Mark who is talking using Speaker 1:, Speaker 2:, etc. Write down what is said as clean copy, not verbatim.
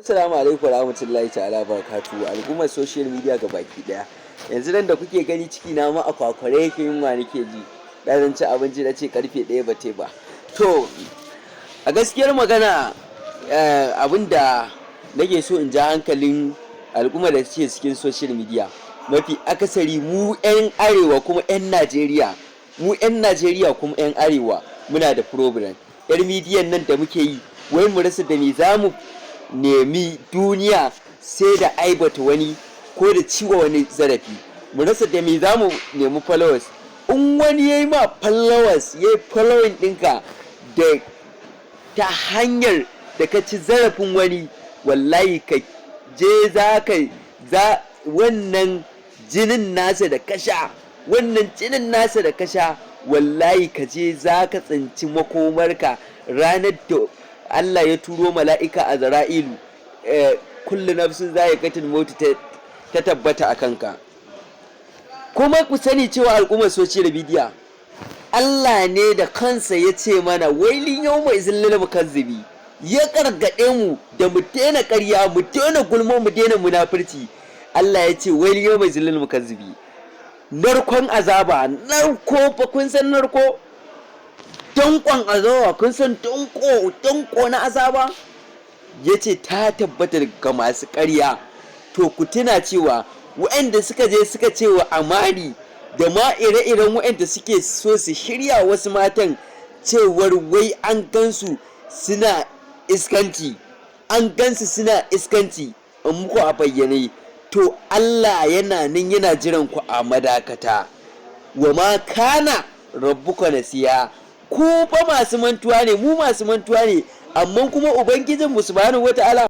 Speaker 1: Assalamu alaikum warahmatullahi ta'ala barakatuhu al'ummar social media ga baki daya. Yanzu nan da kuke gani ciki na ma a kwakware yake yunwa nake ji. Ɗazan ci abinci na ce karfe 1 ba te ba. To a gaskiyar magana abin da nake so in ja hankalin al'ummar da suke cikin social media mafi akasari mu 'yan arewa kuma 'yan Najeriya kuma 'yan arewa muna da problem. 'Yar midiyan nan da muke yi wai mu rasa da me za mu nemi duniya sai da aibata wani ko da ciwo wani zarafi. Mu rasa da me za mu nemi followers. In wani ya yi ma followers ya yi following ɗinka da ta hanyar da ka ci zarafin wani, wallahi ka je za wannan jinin nasa da kasha wallahi ka je za ka tsinci makomarka ranar da Allah ya turo mala'ika a zara'ilu kullu nafsin za'iqatul maut ta tabbata a kanka. Kuma ku sani cewa al'ummar social media Allah ne da kansa ya ce mana wailin yawma izin lil mukazzibi, ya gargaɗe mu da mu daina ƙarya, mu daina gulma, mu daina munafurci. Allah ya ce wailin yawma izin lil mukazzibi, narkon azaba, narko fa kun san narko, dankon azaba kun san danko na azaba, ya ce ta tabbata ga masu ƙarya. To ku tuna cewa waɗanda suka je suka ce wa amari da ma ire-iren waɗanda suke so su shirya wasu matan cewar wai an gansu suna iskanci in muku a bayyane, to Allah yana nan yana jiran ku a madakata. Wa ma kana rabbuka nasiya, ku fa masu mantuwa ne, mu masu mantuwa ne, amma kuma ubangijinmu subhanahu wata'ala